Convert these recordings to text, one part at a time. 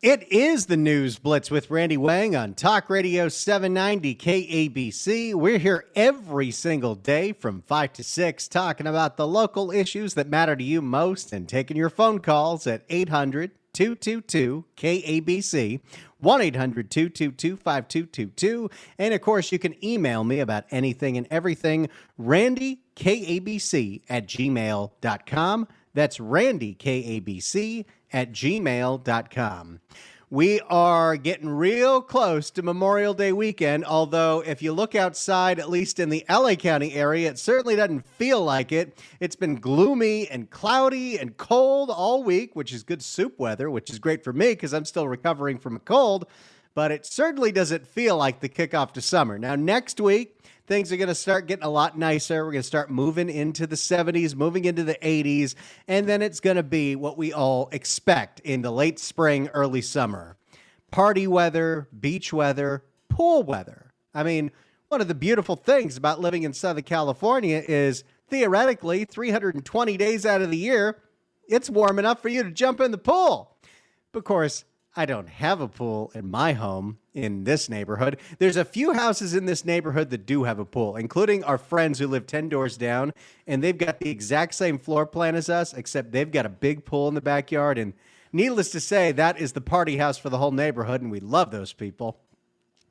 It is the News Blitz with Randy Wang on Talk Radio 790 KABC. We're here every single day from 5 to 6 talking about the local issues that matter to you most and taking your phone calls at 800-222-KABC, 1-800-222-5222. And, of course, you can email me about anything and everything, randykabc@gmail.com. That's randykabc@gmail.com. We are getting real close to Memorial Day weekend, although if you look outside, at least in the LA County area, it certainly doesn't feel like it. It's been gloomy and cloudy and cold all week, which is good soup weather, which is great for me because I'm still recovering from a cold, but it certainly doesn't feel like the kickoff to summer. Now, next week, things are going to start getting a lot nicer. We're going to start moving into the 70s, moving into the 80s, and then it's going to be what we all expect in the late spring, early summer. Party weather, beach weather, pool weather. I mean, one of the beautiful things about living in Southern California is theoretically 320 days out of the year, it's warm enough for you to jump in the pool. Of course, I don't have a pool in my home in this neighborhood. There's a few houses in this neighborhood that do have a pool, including our friends who live 10 doors down, and they've got the exact same floor plan as us, except they've got a big pool in the backyard. And needless to say, that is the party house for the whole neighborhood, and we love those people.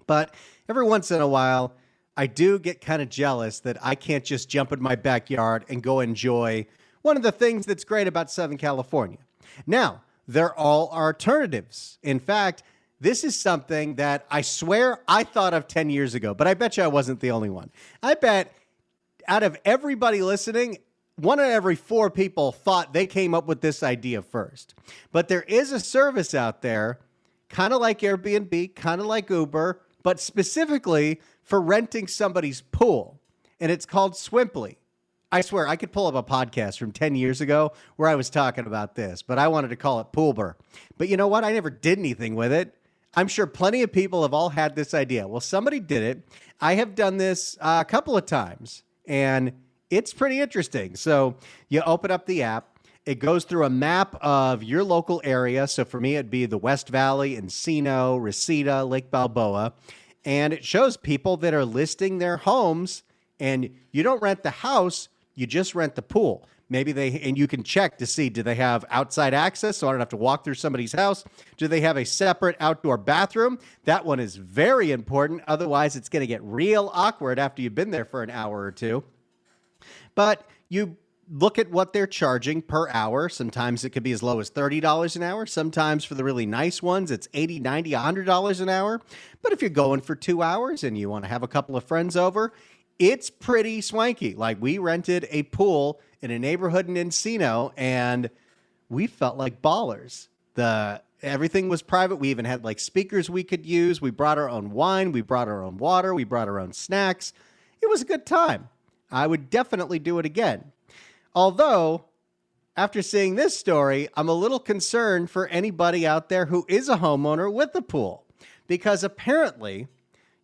But every once in a while, I do get kind of jealous that I can't just jump in my backyard and go enjoy one of the things that's great about Southern California. Now, there are alternatives. In fact, this is something that I swear I thought of 10 years ago, but I bet you I wasn't the only one. I bet out of everybody listening, 1 out of every 4 people thought they came up with this idea first. But there is a service out there, kind of like Airbnb, kind of like Uber, but specifically for renting somebody's pool. And it's called Swimply. I swear, I could pull up a podcast from 10 years ago where I was talking about this, but I wanted to call it Poolber. But you know what? I never did anything with it. I'm sure plenty of people have all had this idea. Well, somebody did it. I have done this a couple of times, and it's pretty interesting. So you open up the app. It goes through a map of your local area. So for me, it'd be the West Valley, Encino, Reseda, Lake Balboa. And it shows people that are listing their homes, and you don't rent the house. You just rent the pool. And you can check to see, do they have outside access so I don't have to walk through somebody's house? Do they have a separate outdoor bathroom? That one is very important. Otherwise, it's going to get real awkward after you've been there for an hour or two. But you look at what they're charging per hour. Sometimes it could be as low as $30 an hour. Sometimes for the really nice ones, it's $80, $90, $100 an hour. But if you're going for 2 hours and you want to have a couple of friends over, it's pretty swanky. Like, we rented a pool in a neighborhood in Encino, and we felt like ballers. Everything was private. We even had like speakers we could use. We brought our own wine. We brought our own water. We brought our own snacks. It was a good time. I would definitely do it again. Although, after seeing this story, I'm a little concerned for anybody out there who is a homeowner with a pool, because apparently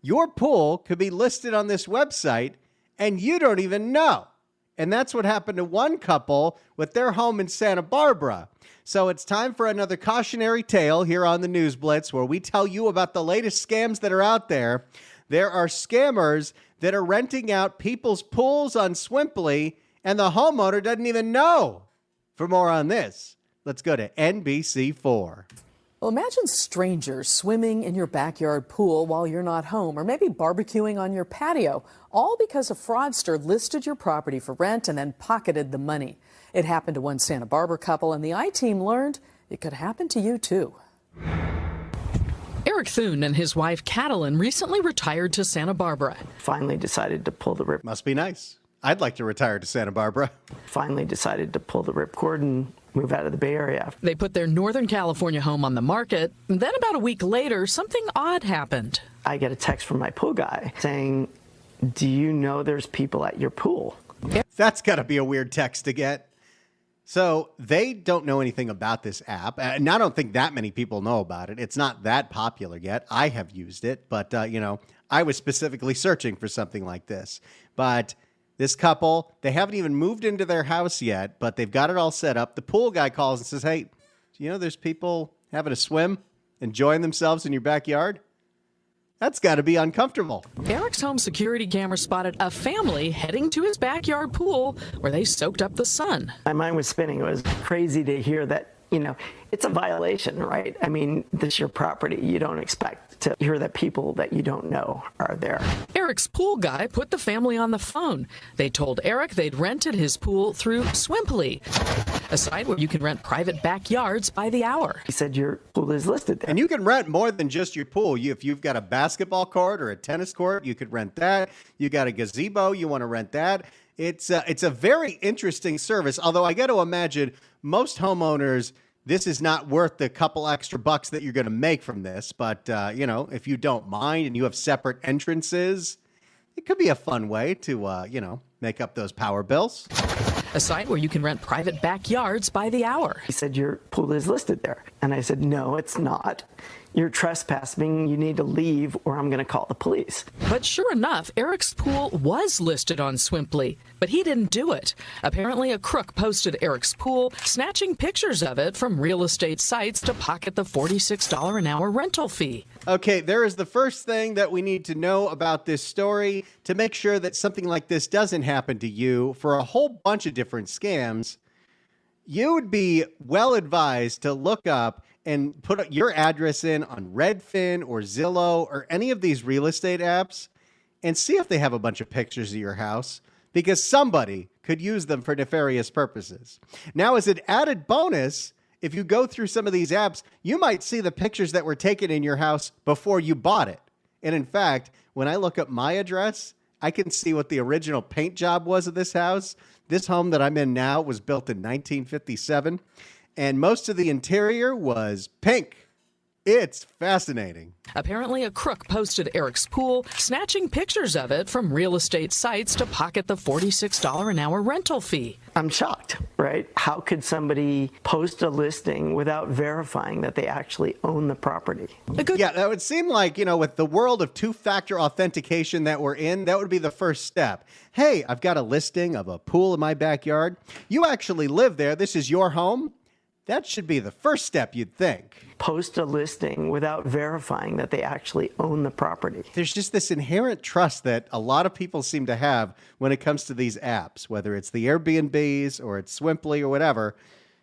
your pool could be listed on this website and you don't even know. And that's what happened to one couple with their home in Santa Barbara. So it's time for another cautionary tale here on the News Blitz, where we tell you about the latest scams that are out there. There are scammers that are renting out people's pools on Swimply, and the homeowner doesn't even know. For more on this, let's go to NBC4. Well, imagine strangers swimming in your backyard pool while you're not home, or maybe barbecuing on your patio, all because a fraudster listed your property for rent and then pocketed the money. It happened to one Santa Barbara couple, and the I-Team learned it could happen to you, too. Eric Thune and his wife, Catalin, recently retired to Santa Barbara. Finally decided to pull the rip. Must be nice. I'd like to retire to Santa Barbara. Finally decided to pull the ripcord and move out of the Bay Area. They put their Northern California home on the market. Then about a week later, something odd happened. I get a text from my pool guy saying, "Do you know there's people at your pool?" That's got to be a weird text to get. So they don't know anything about this app, and I don't think that many people know about it. It's not that popular yet. I have used it, but, I was specifically searching for something like this. But this couple, they haven't even moved into their house yet, but they've got it all set up. The pool guy calls and says, "Hey, do you know there's people having a swim enjoying themselves in your backyard? That's got to be uncomfortable. Eric's home security camera spotted a family heading to his backyard pool where they soaked up the sun. My mind was spinning. It was crazy to hear that, it's a violation, right? I mean, this is your property. You don't expect to hear that people that you don't know are there. Eric's pool guy put the family on the phone. They told Eric they'd rented his pool through Swimply, a site where you can rent private backyards by the hour. He said your pool is listed there. And you can rent more than just your pool. If you've got a basketball court or a tennis court, you could rent that. You got a gazebo, you want to rent that. It's a very interesting service, although I got to imagine most homeowners, this is not worth the couple extra bucks that you're going to make from this. But, if you don't mind and you have separate entrances, it could be a fun way to, make up those power bills. A site where you can rent private backyards by the hour. He said, your pool is listed there. And I said, no, it's not. You're trespassing. You need to leave or I'm going to call the police. But sure enough, Eric's pool was listed on Swimply, but he didn't do it. Apparently, a crook posted Eric's pool, snatching pictures of it from real estate sites to pocket the $46 an hour rental fee. Okay, there is the first thing that we need to know about this story to make sure that something like this doesn't happen to you for a whole bunch of different scams. You would be well advised to look up and put your address in on Redfin or Zillow or any of these real estate apps and see if they have a bunch of pictures of your house, because somebody could use them for nefarious purposes. Now, as an added bonus, if you go through some of these apps, you might see the pictures that were taken in your house before you bought it. And in fact, when I look up my address, I can see what the original paint job was of this house. This home that I'm in now was built in 1957, and most of the interior was pink. It's fascinating. Apparently, a crook posted Eric's pool, snatching pictures of it from real estate sites to pocket the $46 an hour rental fee. I'm shocked, right? How could somebody post a listing without verifying that they actually own the property? Yeah, that would seem like, with the world of two-factor authentication that we're in, that would be the first step. Hey, I've got a listing of a pool in my backyard. You actually live there. This is your home. That should be the first step, you'd think. Post a listing without verifying that they actually own the property. There's just this inherent trust that a lot of people seem to have when it comes to these apps, whether it's the Airbnbs or it's Swimply or whatever.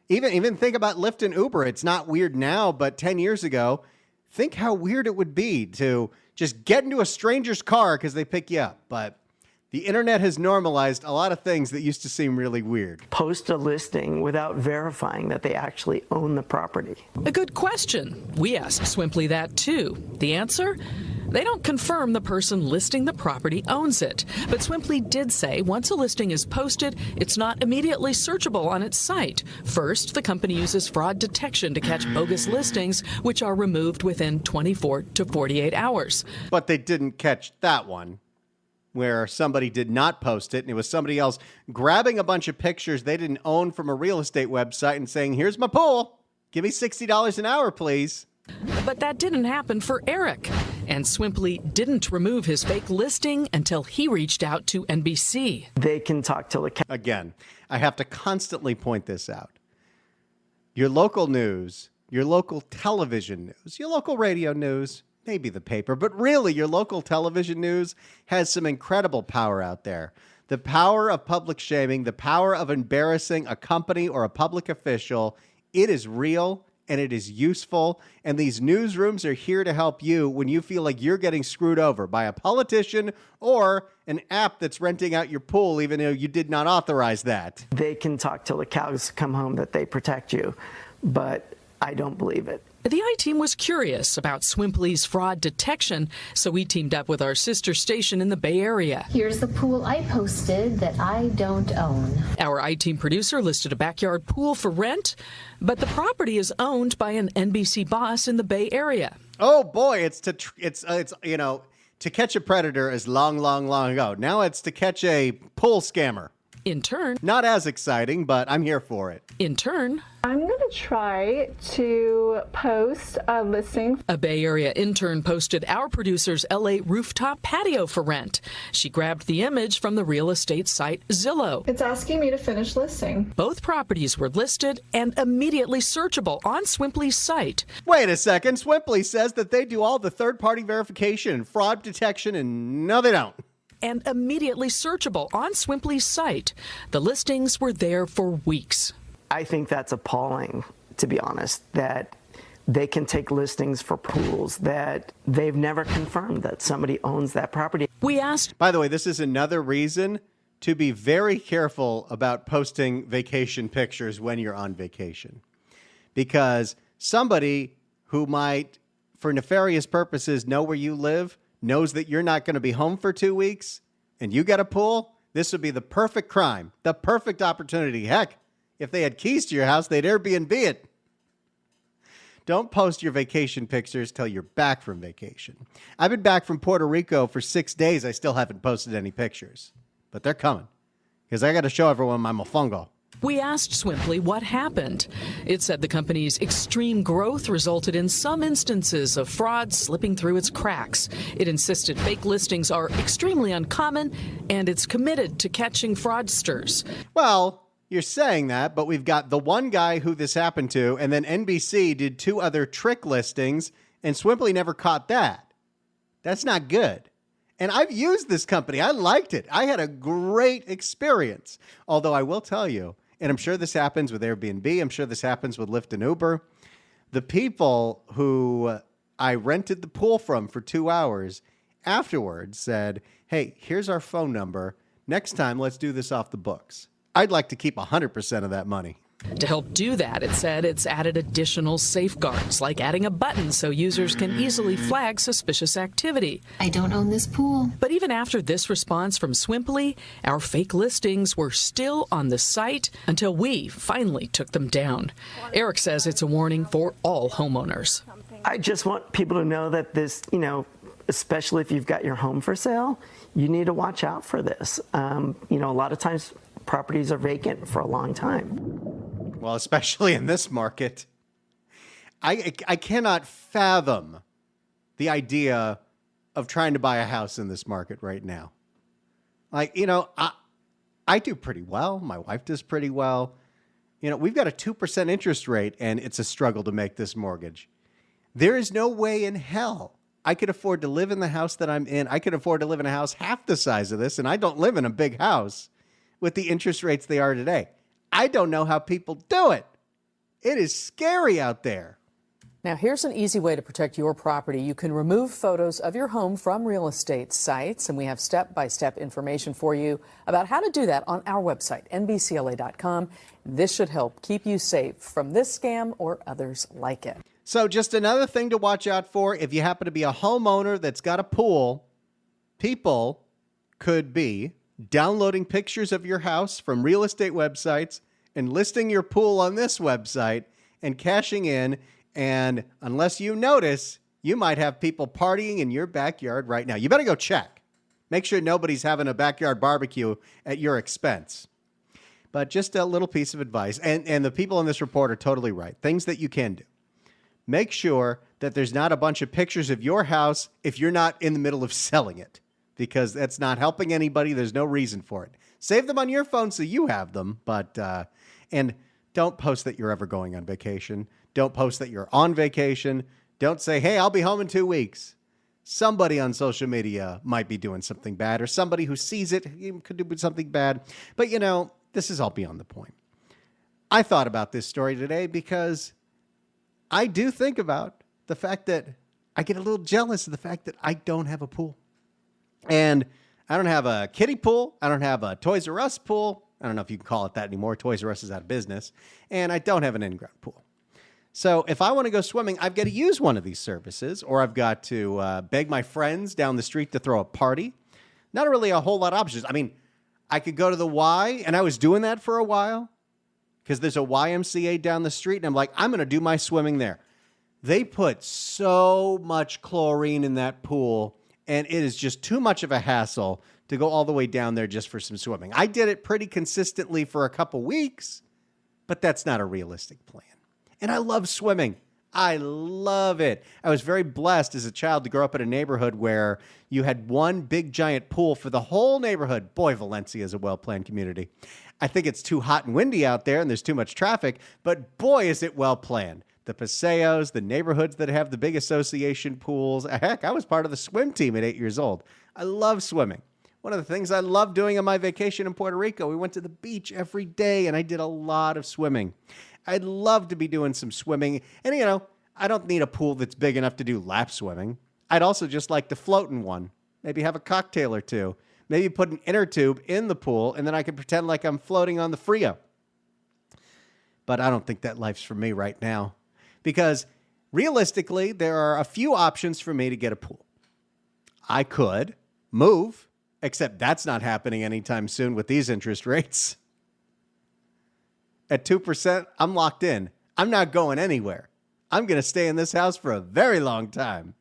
Even think about Lyft and Uber. It's not weird now, but 10 years ago, think how weird it would be to just get into a stranger's car because they pick you up. But the internet has normalized a lot of things that used to seem really weird. Post a listing without verifying that they actually own the property. A good question. We asked Swimply that too. The answer? They don't confirm the person listing the property owns it. But Swimply did say once a listing is posted, it's not immediately searchable on its site. First, the company uses fraud detection to catch bogus listings, which are removed within 24 to 48 hours. But they didn't catch that one, where somebody did not post it, and it was somebody else grabbing a bunch of pictures they didn't own from a real estate website and saying, here's my pool. Give me $60 an hour, please. But that didn't happen for Eric. And Swimply didn't remove his fake listing until he reached out to NBC. They can talk to the... Again, I have to constantly point this out. Your local news, your local television news, your local radio news, maybe the paper, but really your local television news has some incredible power out there. The power of public shaming, the power of embarrassing a company or a public official, it is real and it is useful. And these newsrooms are here to help you when you feel like you're getting screwed over by a politician or an app that's renting out your pool, even though you did not authorize that. They can talk till the cows come home that they protect you, but I don't believe it. The I-Team was curious about Swimply's fraud detection, so we teamed up with our sister station in the Bay Area. Here's the pool I posted that I don't own. Our I-Team producer listed a backyard pool for rent, but the property is owned by an NBC boss in the Bay Area. Oh boy, it's to catch a predator is long ago. Now it's to catch a pool scammer. In turn, Not as exciting, but I'm here for it. I'm going to try to post a listing. A Bay Area intern posted our producer's LA rooftop patio for rent. She grabbed the image from the real estate site Zillow. It's asking me to finish listing. Both properties were listed and immediately searchable on Swimply's site. Wait a second. Swimply says that they do all the third-party verification and fraud detection, and no, they don't. And immediately searchable on Swimply's site. The listings were there for weeks. I think that's appalling, to be honest, that they can take listings for pools that they've never confirmed that somebody owns that property. We asked, By the way, this is another reason to be very careful about posting vacation pictures when you're on vacation. Because somebody who might, for nefarious purposes, know where you live, knows that you're not going to be home for 2 weeks, and you got a pool, this would be the perfect crime, the perfect opportunity. Heck, if they had keys to your house, they'd Airbnb it. Don't post your vacation pictures till you're back from vacation. I've been back from Puerto Rico for 6 days. I still haven't posted any pictures, but they're coming because I got to show everyone my mofongo. we asked Swimply what happened. It said the company's extreme growth resulted in some instances of fraud slipping through its cracks. It insisted fake listings are extremely uncommon, and it's committed to catching fraudsters. Well, you're saying that, but we've got the one guy who this happened to, and then NBC did 2 other trick listings, and Swimply never caught that. That's not good. And I've used this company. I liked it. I had a great experience. Although I will tell you, and I'm sure this happens with Airbnb, I'm sure this happens with Lyft and Uber, the people who I rented the pool from for 2 hours afterwards said, hey, here's our phone number. Next time, let's do this off the books. I'd like to keep 100% of that money. To help do that, it said it's added additional safeguards, like adding a button so users can easily flag suspicious activity. I don't own this pool. But even after this response from Swimply, our fake listings were still on the site until we finally took them down. Eric says it's a warning for all homeowners. I just want people to know that this, especially if you've got your home for sale, you need to watch out for this. A lot of times properties are vacant for a long time. Well, especially in this market. I cannot fathom the idea of trying to buy a house in this market right now. I do pretty well. My wife does pretty well. We've got a 2% interest rate, and it's a struggle to make this mortgage. There is no way in hell I could afford to live in the house that I'm in. I could afford to live in a house half the size of this, and I don't live in a big house with the interest rates they are today. I don't know how people do it. It is scary out there. Now, here's an easy way to protect your property. You can remove photos of your home from real estate sites, and we have step-by-step information for you about how to do that on our website, NBCLA.com. This should help keep you safe from this scam or others like it. So just another thing to watch out for, if you happen to be a homeowner that's got a pool, people could be downloading pictures of your house from real estate websites and listing your pool on this website and cashing in. And unless you notice, you might have people partying in your backyard right now. You better go check. Make sure nobody's having a backyard barbecue at your expense. But just a little piece of advice. And the people in this report are totally right. Things that you can do. Make sure that there's not a bunch of pictures of your house if you're not in the middle of selling it, because that's not helping anybody. There's no reason for it. Save them on your phone so you have them, and don't post that you're ever going on vacation. Don't post that you're on vacation. Don't say, hey, I'll be home in 2 weeks. Somebody on social media might be doing something bad, or somebody who sees it could do something bad. But, this is all beyond the point. I thought about this story today because I do think about the fact that I get a little jealous of the fact that I don't have a pool. And I don't have a kiddie pool. I don't have a Toys R Us pool. I don't know if you can call it that anymore. Toys R Us is out of business. And I don't have an in-ground pool. So if I want to go swimming, I've got to use one of these services, or I've got to beg my friends down the street to throw a party. Not really a whole lot of options. I mean, I could go to the Y, and I was doing that for a while because there's a YMCA down the street, and I'm like, I'm going to do my swimming there. They put so much chlorine in that pool, and it is just too much of a hassle to go all the way down there just for some swimming. I did it pretty consistently for a couple weeks, but that's not a realistic plan. And I love swimming. I love it. I was very blessed as a child to grow up in a neighborhood where you had one big giant pool for the whole neighborhood. Boy, Valencia is a well-planned community. I think it's too hot and windy out there and there's too much traffic, but boy, is it well-planned. The paseos, the neighborhoods that have the big association pools. Heck, I was part of the swim team at 8 years old. I love swimming. One of the things I love doing on my vacation in Puerto Rico, we went to the beach every day and I did a lot of swimming. I'd love to be doing some swimming. And, you know, I don't need a pool that's big enough to do lap swimming. I'd also just like to float in one. Maybe have a cocktail or two. Maybe put an inner tube in the pool, and then I can pretend like I'm floating on the Frio. But I don't think that life's for me right now. Because realistically, there are a few options for me to get a pool. I could move, except that's not happening anytime soon with these interest rates. At 2%, I'm locked in. I'm not going anywhere. I'm going to stay in this house for a very long time.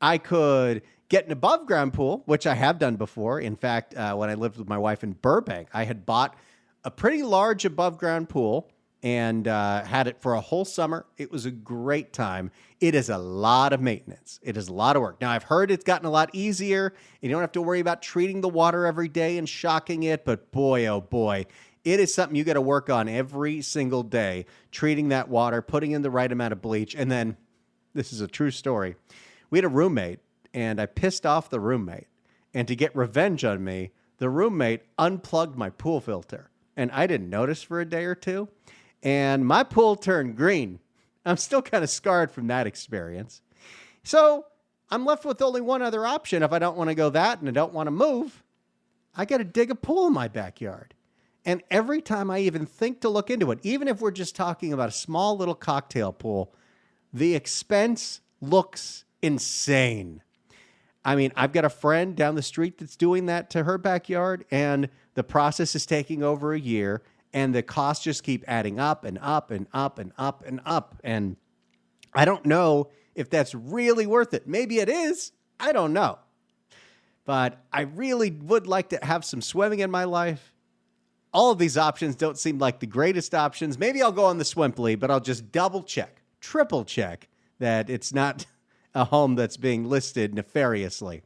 I could get an above ground pool, which I have done before. In fact, when I lived with my wife in Burbank, I had bought a pretty large above ground pool and had it for a whole summer. It was a great time. It is a lot of maintenance. It is a lot of work. Now, I've heard it's gotten a lot easier. You don't have to worry about treating the water every day and shocking it. But boy, oh boy, it is something you got to work on every single day, treating that water, putting in the right amount of bleach. And then, this is a true story. We had a roommate, and I pissed off the roommate. And to get revenge on me, the roommate unplugged my pool filter. And I didn't notice for a day or two. And my pool turned green. I'm still kind of scarred from that experience. So I'm left with only one other option. If I don't want to go that and I don't want to move, I got to dig a pool in my backyard. And every time I even think to look into it, even if we're just talking about a small little cocktail pool, the expense looks insane. I mean, I've got a friend down the street that's doing that to her backyard, and the process is taking over a year, and the costs just keep adding up and up and up and up and up. And I don't know if that's really worth it. Maybe it is. I don't know. But I really would like to have some swimming in my life. All of these options don't seem like the greatest options. Maybe I'll go on the Swimply, but I'll just double check, triple check that it's not a home that's being listed nefariously.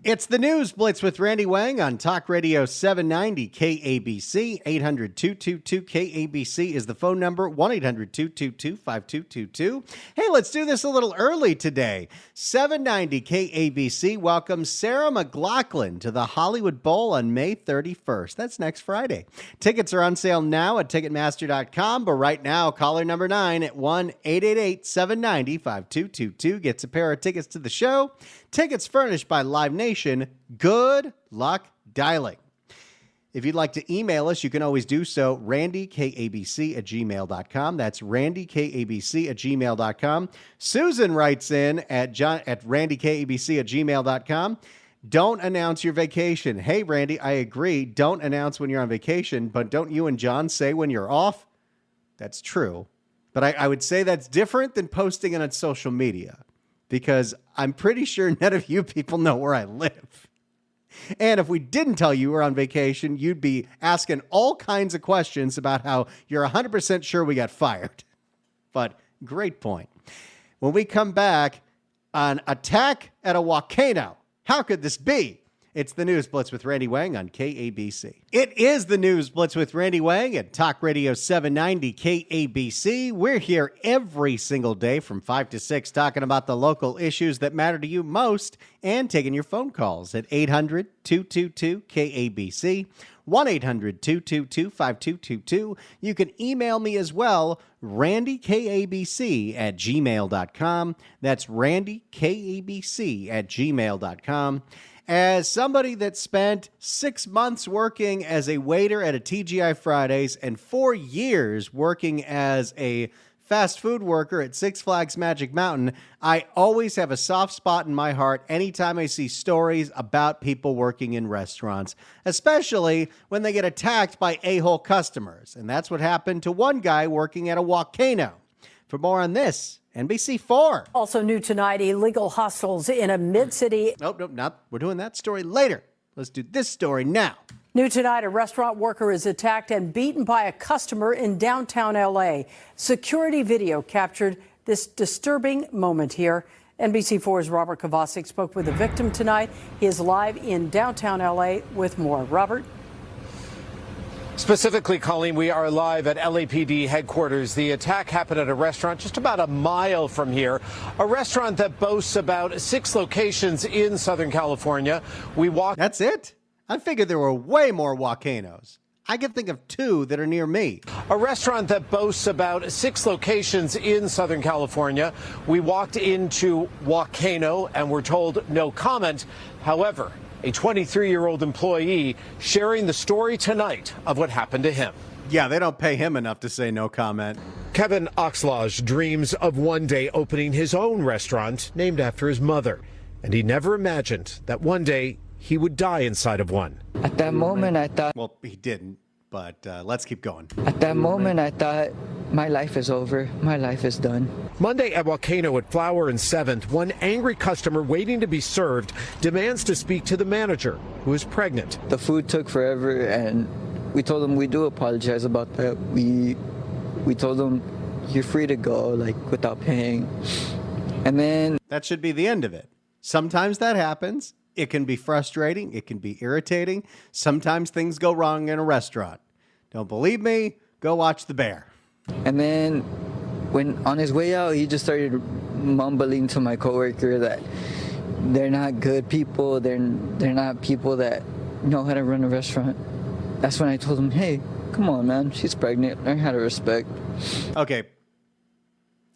It's the News Blitz with Randy Wang on Talk Radio 790 KABC. 800-222-KABC is the phone number. 1-800-222-5222. Hey, let's do this a little early today. 790 KABC welcomes Sarah McLachlan to the Hollywood Bowl on May 31st. That's next Friday. Tickets are on sale now at Ticketmaster.com, but right now, caller number 9 at 1-888-790-5222 gets a pair of tickets to the show. Tickets furnished by Live Nation. Good luck dialing. If you'd like to email us, you can always do so. randykabc@gmail.com. That's randykabc@gmail.com. Susan writes in at randykabc@gmail.com. Don't announce your vacation. Hey, Randy, I agree. Don't announce when you're on vacation, but don't you and John say when you're off? That's true. But I would say that's different than posting it on social media, because I'm pretty sure none of you people know where I live. And if we didn't tell you we're on vacation, you'd be asking all kinds of questions about how you're 100% sure we got fired. But great point. When we come back, an attack at a volcano. How could this be? It's the News Blitz with Randy Wang on KABC. It is the News Blitz with Randy Wang at Talk Radio 790 KABC. We're here every single day from 5 to 6 talking about the local issues that matter to you most and taking your phone calls at 800-222-KABC, 1-800-222-5222. You can email me as well, randykabc@gmail.com. That's randykabc@gmail.com. As somebody that spent 6 months working as a waiter at a TGI Fridays and 4 years working as a fast food worker at Six Flags Magic Mountain, I always have a soft spot in my heart anytime I see stories about people working in restaurants, especially when they get attacked by a-hole customers. And that's what happened to one guy working at a volcano. For more on this, NBC4. Also new tonight, illegal hostels in a mid-city. Nope, not. We're doing that story later. Let's do this story now. New tonight, a restaurant worker is attacked and beaten by a customer in downtown L.A. Security video captured this disturbing moment here. NBC4's Robert Kovacic spoke with the victim tonight. He is live in downtown L.A. with more. Robert? Specifically, Colleen, we are live at LAPD headquarters. The attack happened at a restaurant just about a mile from here, a restaurant that boasts about 6 locations in Southern California. That's it? I figured there were way more Volcanoes. I can think of 2 that are near me. A restaurant that boasts about 6 locations in Southern California. We walked into Volcano and were told no comment. However, a 23-year-old employee sharing the story tonight of what happened to him. Yeah, they don't pay him enough to say no comment. Kevin Oxlage dreams of one day opening his own restaurant named after his mother. And he never imagined that one day he would die inside of one. At that moment, I thought... Well, he didn't, but let's keep going. At that moment, I thought, my life is over. My life is done. Monday at Volcano at Flower and 7th, one angry customer waiting to be served demands to speak to the manager, who is pregnant. The food took forever, and we told them we do apologize about that. We told them, you're free to go, like, without paying. And then... That should be the end of it. Sometimes that happens. It can be frustrating. It can be irritating. Sometimes things go wrong in a restaurant. Don't believe me? Go watch The Bear. And then when on his way out, he just started mumbling to my coworker that they're not good people. They're not people that know how to run a restaurant. That's when I told him, hey, come on, man. She's pregnant. Learn how to respect. Okay.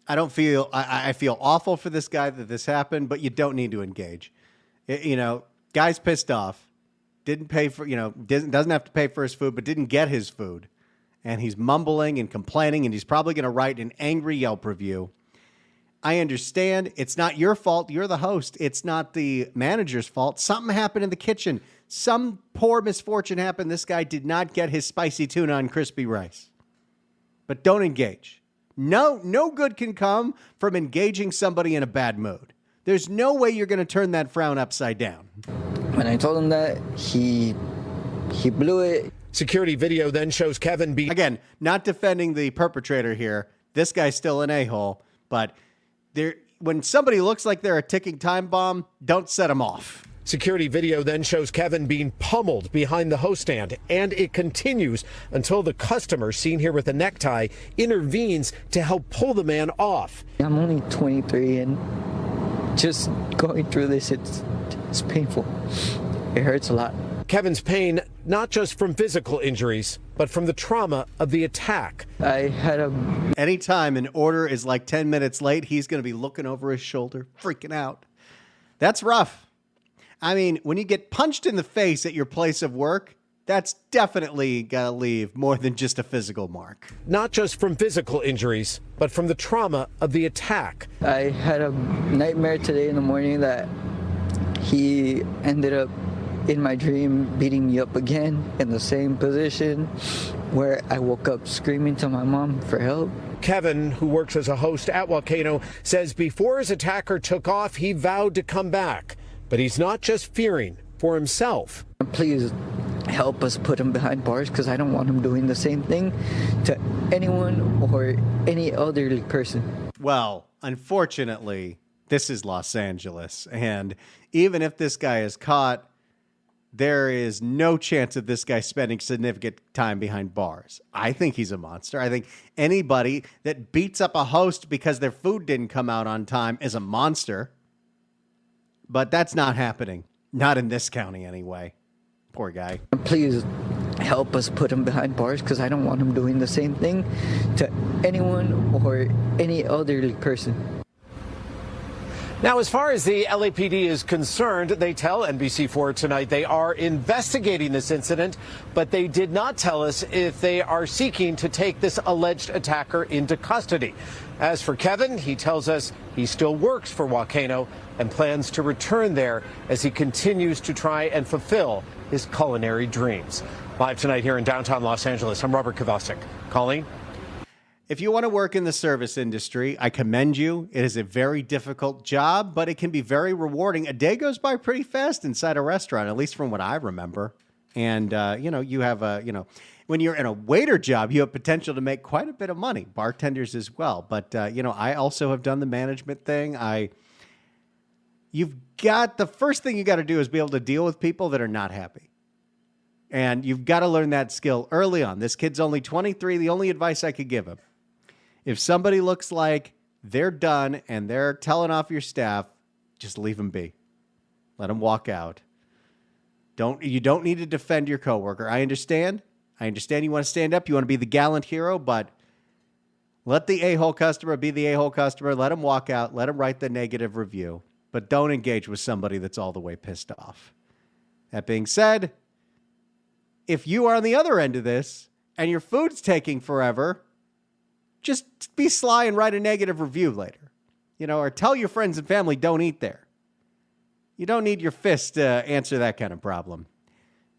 I feel awful for this guy that this happened, but you don't need to engage. Guy's pissed off, didn't pay for, doesn't have to pay for his food, but didn't get his food. And he's mumbling and complaining, and he's probably going to write an angry Yelp review. I understand. It's not your fault. You're the host. It's not the manager's fault. Something happened in the kitchen. Some poor misfortune happened. This guy did not get his spicy tuna on crispy rice. But don't engage. No good can come from engaging somebody in a bad mood. There's no way you're going to turn that frown upside down. When I told him that, he blew it. Security video then shows Kevin being... Again, not defending the perpetrator here. This guy's still an a-hole. But when somebody looks like they're a ticking time bomb, don't set them off. Security video then shows Kevin being pummeled behind the host stand, and it continues until the customer, seen here with a necktie, intervenes to help pull the man off. I'm only 23, and just going through this, it's painful. It hurts a lot. Kevin's pain, not just from physical injuries, but from the trauma of the attack. Anytime an order is like 10 minutes late, he's going to be looking over his shoulder, freaking out. That's rough. I mean, when you get punched in the face at your place of work, that's definitely got to leave more than just a physical mark. Not just from physical injuries, but from the trauma of the attack. I had a nightmare today in the morning that he ended up in my dream beating me up again in the same position where I woke up screaming to my mom for help. Kevin, who works as a host at Volcano, says before his attacker took off, he vowed to come back. But he's not just fearing for himself. Please help us put him behind bars, because I don't want him doing the same thing to anyone or any elderly person. Well, unfortunately, this is Los Angeles. And even if this guy is caught, there is no chance of this guy spending significant time behind bars. I think he's a monster. I think anybody that beats up a host because their food didn't come out on time is a monster. But that's not happening. Not in this county anyway. Poor guy. Please help us put him behind bars, because I don't want him doing the same thing to anyone or any elderly person. Now, as far as the LAPD is concerned, they tell NBC4 tonight they are investigating this incident, but they did not tell us if they are seeking to take this alleged attacker into custody. As for Kevin, he tells us he still works for Volcano and plans to return there as he continues to try and fulfill his culinary dreams. Live tonight here in downtown Los Angeles, I'm Robert Kovacic. Colleen? If you want to work in the service industry, I commend you. It is a very difficult job, but it can be very rewarding. A day goes by pretty fast inside a restaurant, at least from what I remember. And, you have when you're in a waiter job, you have potential to make quite a bit of money. Bartenders as well. But, I also have done the management thing. The first thing you got to do is be able to deal with people that are not happy. And you've got to learn that skill early on. This kid's only 23. The only advice I could give him, if somebody looks like they're done and they're telling off your staff, just leave them be. Let them walk out. You don't need to defend your coworker. I understand. You want to stand up. You want to be the gallant hero, but let the a-hole customer be the a-hole customer. Let them walk out. Let them write the negative review, but don't engage with somebody that's all the way pissed off. That being said, if you are on the other end of this and your food's taking forever, just be sly and write a negative review later, or tell your friends and family don't eat there. You don't need your fist to answer that kind of problem.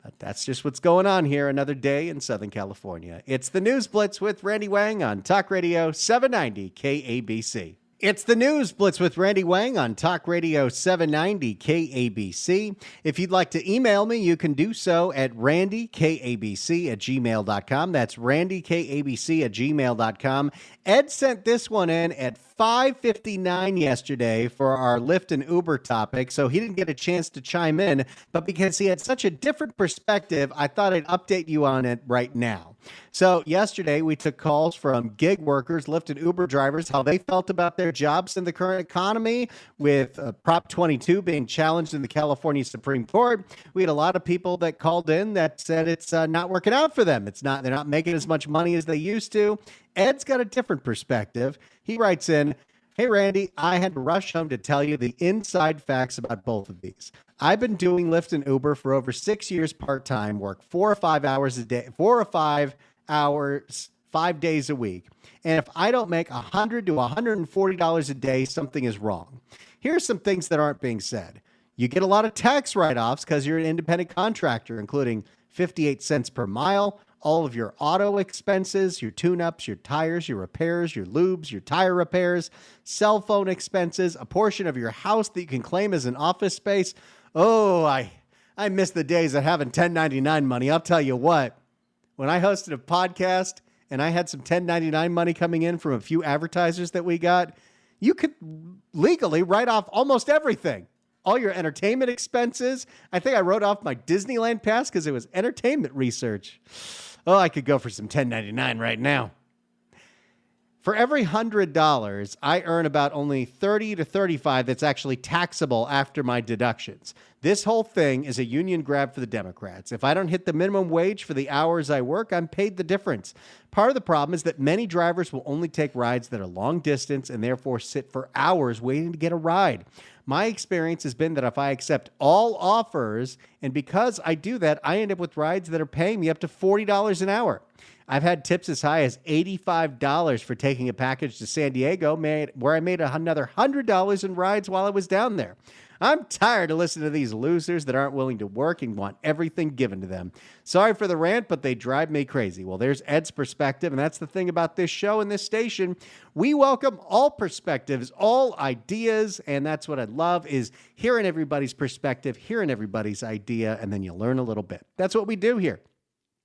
But that's just what's going on here. Another day in Southern California. It's the News Blitz with Randy Wang on Talk Radio 790 KABC. It's the News Blitz with Randy Wang on Talk Radio 790 KABC. If you'd like to email me, you can do so at randykabc@gmail.com. That's randykabc@gmail.com. Ed sent this one in at 5:59 yesterday for our Lyft and Uber topic, so he didn't get a chance to chime in, but because he had such a different perspective, I thought I'd update you on it right now. So yesterday we took calls from gig workers, Lyft and Uber drivers, how they felt about their jobs in the current economy with Prop 22 being challenged in the California Supreme Court. We had a lot of people that called in that said it's not working out for them. They're not making as much money as they used to. Ed's got a different perspective. He writes in, "Hey, Randy, I had to rush home to tell you the inside facts about both of these. I've been doing Lyft and Uber for over 6 years part-time, work 4 or 5 hours a day, 4 or 5 hours, 5 days a week. And if I don't make $100 to $140 a day, something is wrong. Here's some things that aren't being said. You get a lot of tax write-offs because you're an independent contractor, including 58 cents per mile, all of your auto expenses, your tune-ups, your tires, your repairs, your lubes, your tire repairs, cell phone expenses, a portion of your house that you can claim as an office space. Oh, I miss the days of having 1099 money. I'll tell you what, when I hosted a podcast and I had some 1099 money coming in from a few advertisers that we got, you could legally write off almost everything. All your entertainment expenses. I think I wrote off my Disneyland pass because it was entertainment research. Oh, I could go for some 1099 right now. For every $100, I earn about only 30 to 35 that's actually taxable after my deductions. This whole thing is a union grab for the Democrats. If I don't hit the minimum wage for the hours I work, I'm paid the difference. Part of the problem is that many drivers will only take rides that are long distance and therefore sit for hours waiting to get a ride. My experience has been that if I accept all offers, and because I do that, I end up with rides that are paying me up to $40 an hour. I've had tips as high as $85 for taking a package to San Diego, where I made another $100 in rides while I was down there. I'm tired of listening to these losers that aren't willing to work and want everything given to them. Sorry for the rant, but they drive me crazy. Well, there's Ed's perspective, and that's the thing about this show and this station. We welcome all perspectives, all ideas, and that's what I love is hearing everybody's perspective, hearing everybody's idea, and then you learn a little bit. That's what we do here.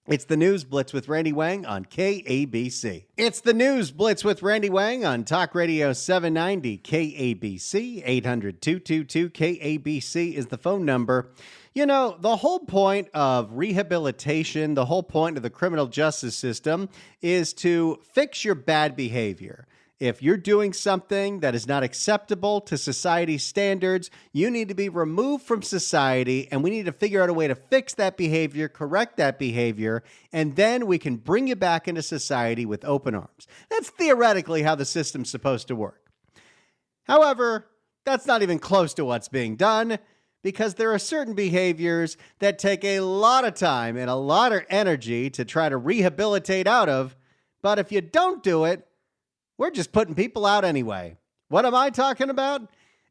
It's the News Blitz with Randy Wang on KABC. It's the News Blitz with Randy Wang on Talk Radio 790 KABC. 800-222-KABC is the phone number. You know, the whole point of rehabilitation, the whole point of the criminal justice system is to fix your bad behavior. If you're doing something that is not acceptable to society's standards, you need to be removed from society, and we need to figure out a way to fix that behavior, correct that behavior, and then we can bring you back into society with open arms. That's theoretically how the system's supposed to work. However, that's not even close to what's being done, because there are certain behaviors that take a lot of time and a lot of energy to try to rehabilitate out of, but if you don't do it, we're just putting people out anyway. What am I talking about?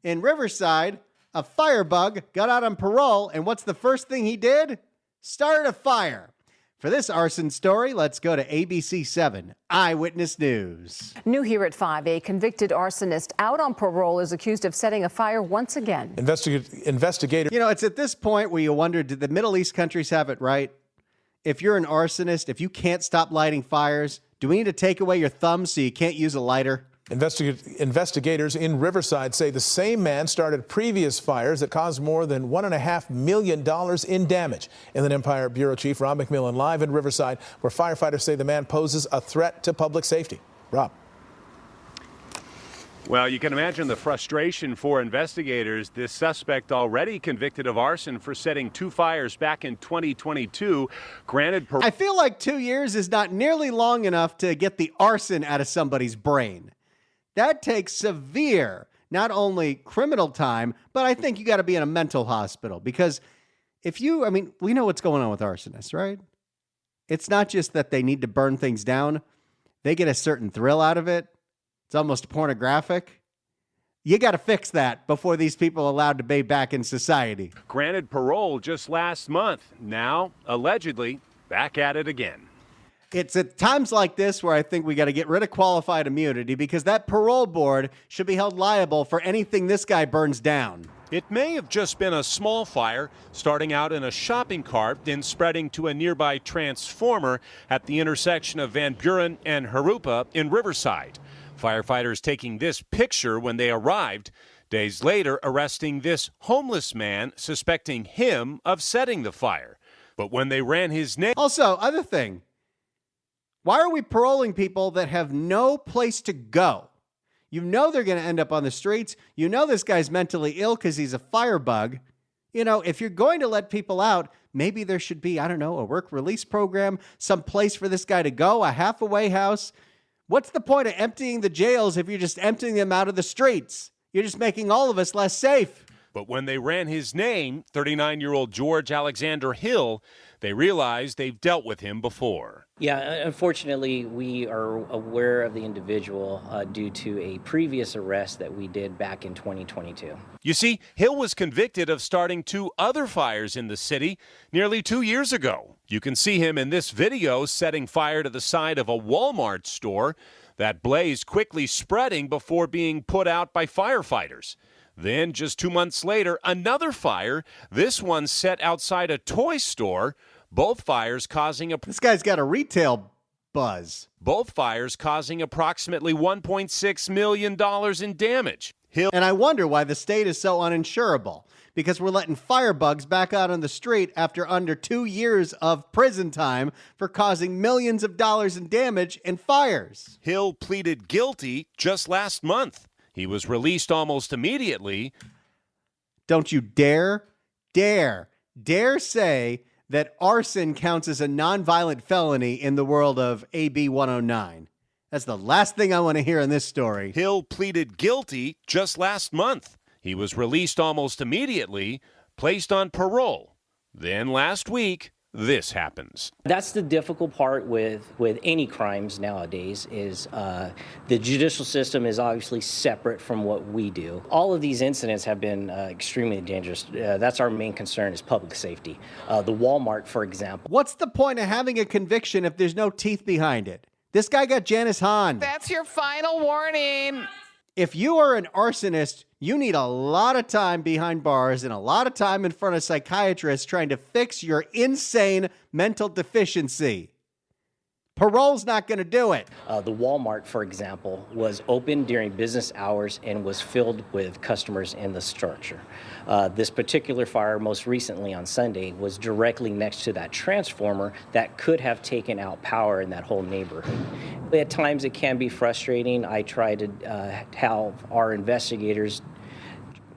In Riverside, a firebug got out on parole, and what's the first thing he did? Started a fire. For this arson story, let's go to ABC 7 Eyewitness News. New here at 5, a convicted arsonist out on parole is accused of setting a fire once again. Investigators. You know, it's at this point where you wonder, did the Middle East countries have it right? If you're an arsonist, if you can't stop lighting fires, do we need to take away your thumb so you can't use a lighter? Investigators in Riverside say the same man started previous fires that caused more than $1.5 million in damage. Inland Empire Bureau Chief Rob McMillan live in Riverside, where firefighters say the man poses a threat to public safety. Rob. Well, you can imagine the frustration for investigators. This suspect, already convicted of arson for setting 2 fires back in 2022, granted I feel like 2 years is not nearly long enough to get the arson out of somebody's brain. That takes severe, not only criminal time, but I think you got to be in a mental hospital, because we know what's going on with arsonists, right? It's not just that they need to burn things down. They get a certain thrill out of it. It's almost pornographic. You got to fix that before these people are allowed to be back in society. Granted parole just last month. Now, allegedly, back at it again. It's at times like this where I think we got to get rid of qualified immunity, because that parole board should be held liable for anything this guy burns down. It may have just been a small fire, starting out in a shopping cart, then spreading to a nearby transformer at the intersection of Van Buren and Jurupa in Riverside. Firefighters taking this picture when they arrived. Days later, arresting this homeless man, suspecting him of setting the fire. But when they ran his name... Also, other thing. Why are we paroling people that have no place to go? You know they're going to end up on the streets. You know this guy's mentally ill because he's a firebug. You know, if you're going to let people out, maybe there should be, a work release program, some place for this guy to go, a half-away house. What's the point of emptying the jails if you're just emptying them out of the streets? You're just making all of us less safe. But when they ran his name, 39-year-old George Alexander Hill, they realized they've dealt with him before. Yeah, unfortunately, we are aware of the individual due to a previous arrest that we did back in 2022. You see, Hill was convicted of starting 2 other fires in the city nearly 2 years ago. You can see him in this video setting fire to the side of a Walmart store. That blaze quickly spreading before being put out by firefighters. Then, just 2 months later, another fire, this one set outside a toy store, both fires causing... This guy's got a retail buzz. Both fires causing approximately $1.6 million in damage. And I wonder why the state is so uninsurable, because we're letting firebugs back out on the street after under 2 years of prison time for causing millions of dollars in damage and fires. Hill pleaded guilty just last month. He was released almost immediately. Don't you dare say that arson counts as a nonviolent felony in the world of AB 109. That's the last thing I want to hear in this story. Hill pleaded guilty just last month. He was released almost immediately, placed on parole. Then last week, this happens. That's the difficult part with any crimes nowadays is the judicial system is obviously separate from what we do. All of these incidents have been extremely dangerous. That's our main concern is public safety. The Walmart, for example. What's the point of having a conviction if there's no teeth behind it? This guy got Janice Hahn. That's your final warning. If you are an arsonist, you need a lot of time behind bars and a lot of time in front of psychiatrists trying to fix your insane mental deficiency. Parole's not going to do it. The Walmart, for example, was open during business hours and was filled with customers in the structure. This particular fire, most recently on Sunday, was directly next to that transformer that could have taken out power in that whole neighborhood. At times it can be frustrating. I try to have our investigators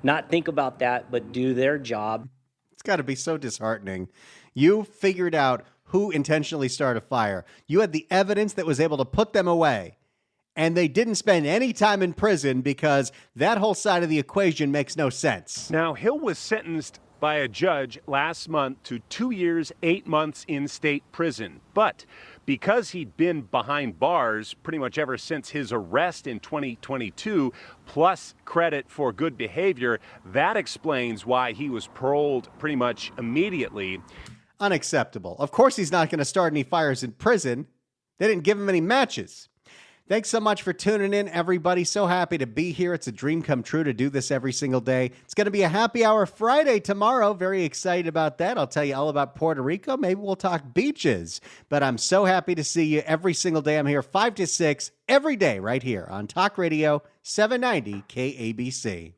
not think about that, but do their job. It's got to be so disheartening. You figured out who intentionally started a fire. You had the evidence that was able to put them away. And they didn't spend any time in prison because that whole side of the equation makes no sense. Now, Hill was sentenced by a judge last month to 2 years, 8 months in state prison. But because he'd been behind bars pretty much ever since his arrest in 2022, plus credit for good behavior, that explains why he was paroled pretty much immediately. Unacceptable. Of course he's not going to start any fires in prison. They didn't give him any matches. Thanks so much for tuning in, everybody. So happy to be here. It's a dream come true to do this every single day. It's going to be a happy hour Friday tomorrow. Very excited about that. I'll tell you all about Puerto Rico. Maybe we'll talk beaches. But I'm so happy to see you every single day. I'm here 5 to 6 every day right here on Talk Radio 790 KABC.